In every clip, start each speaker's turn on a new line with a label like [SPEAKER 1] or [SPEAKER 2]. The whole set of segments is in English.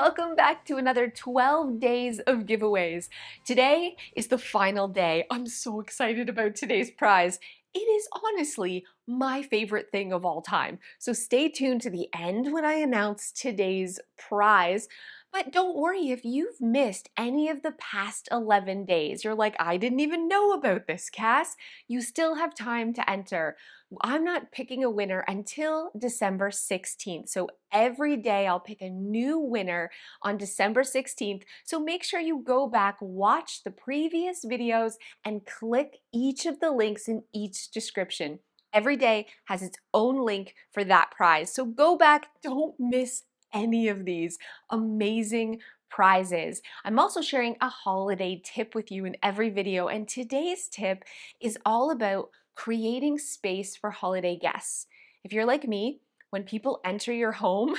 [SPEAKER 1] welcome back to another 12 days of giveaways. Today is the final day. I'm so excited about today's prize. It is honestly my favorite thing of all time. So stay tuned to the end when I announce today's prize. But don't worry if you've missed any of the past 11 days. You're like, I didn't even know about this, Cass. You still have time to enter. I'm not picking a winner until December 16th. So every day I'll pick a new winner on December 16th. So make sure you go back, watch the previous videos, and click each of the links in each description. Every day has its own link for that prize. So go back, don't miss any of these amazing prizes. I'm also sharing a holiday tip with you in every video, and today's tip is all about creating space for holiday guests. If you're like me, when people enter your home,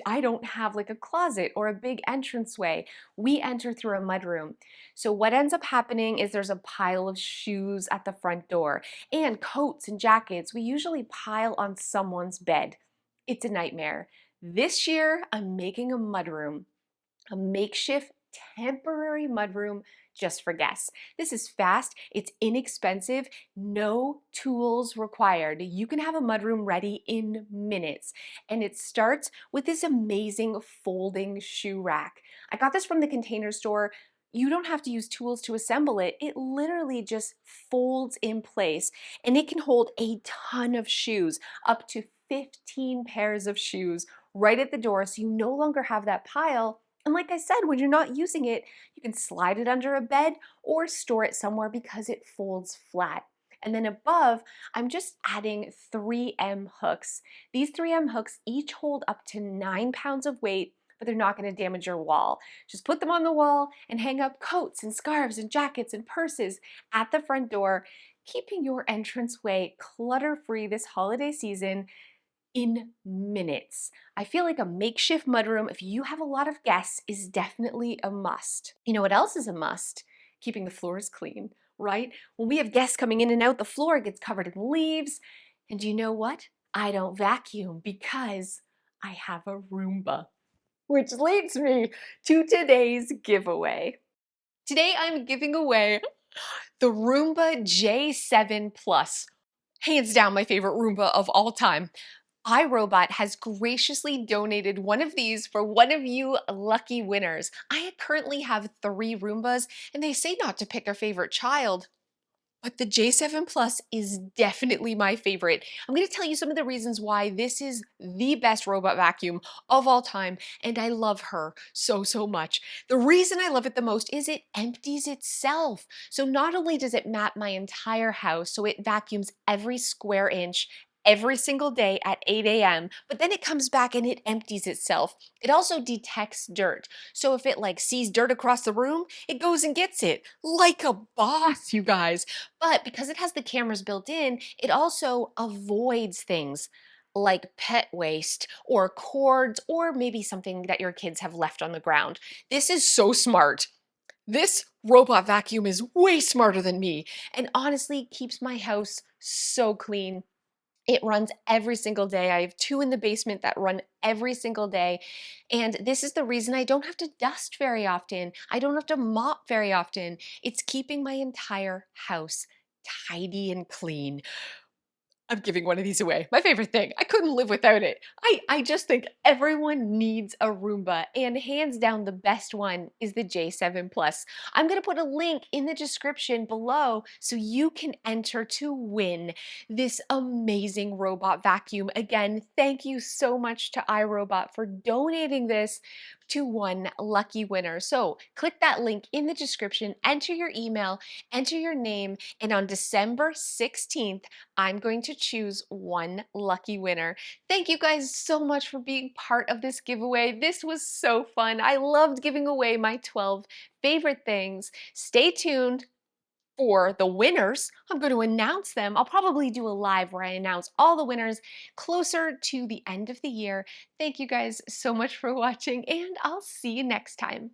[SPEAKER 1] I don't have like a closet or a big entranceway. We enter through a mudroom. So what ends up happening is there's a pile of shoes at the front door and coats and jackets. We usually pile on someone's bed. It's a nightmare. This year, I'm making a mudroom, a makeshift temporary mudroom just for guests. This is fast, it's inexpensive, no tools required. You can have a mudroom ready in minutes. And it starts with this amazing folding shoe rack. I got this from the Container Store. You don't have to use tools to assemble it. It literally just folds in place, and it can hold a ton of shoes, up to 15 pairs of shoes right at the door, so you no longer have that pile. And like I said, when you're not using it, you can slide it under a bed or store it somewhere because it folds flat. And then above, I'm just adding 3M hooks. These 3M hooks each hold up to 9 pounds of weight, but they're not going to damage your wall. Just put them on the wall and hang up coats and scarves and jackets and purses at the front door, keeping your entranceway clutter-free this holiday season in minutes. I feel like a makeshift mudroom, if you have a lot of guests, is definitely a must. You know what else is a must? Keeping the floors clean, right? When we have guests coming in and out, the floor gets covered in leaves. And you know what? I don't vacuum because I have a Roomba. Which leads me to today's giveaway. Today I'm giving away the Roomba J7 Plus. Hands down my favorite Roomba of all time. iRobot has graciously donated one of these for one of you lucky winners. I currently have 3 Roombas, and they say not to pick a favorite child, but the J7 Plus is definitely my favorite. I'm going to tell you some of the reasons why this is the best robot vacuum of all time, and I love her so, so much. The reason I love it the most is it empties itself. So not only does it map my entire house, so it vacuums every square inch every single day at 8 a.m., but then it comes back and it empties itself. It also detects dirt. So if it like sees dirt across the room, it goes and gets it like a boss, you guys. But because it has the cameras built in, it also avoids things like pet waste or cords or maybe something that your kids have left on the ground. This is so smart. This robot vacuum is way smarter than me and honestly keeps my house so clean. It runs every single day. I have 2 in the basement that run every single day. And this is the reason I don't have to dust very often. I don't have to mop very often. It's keeping my entire house tidy and clean. I'm giving one of these away. My favorite thing. I couldn't live without it. I just think everyone needs a Roomba, and hands down the best one is the J7 Plus. I'm going to put a link in the description below so you can enter to win this amazing robot vacuum. Again, thank you so much to iRobot for donating this to one lucky winner. So click that link in the description, enter your email, enter your name, and on December 16th, I'm going to choose one lucky winner. Thank you guys so much for being part of this giveaway. This was so fun. I loved giving away my 12 favorite things. Stay tuned for the winners. I'm going to announce them. I'll probably do a live where I announce all the winners closer to the end of the year. Thank you guys so much for watching, and I'll see you next time.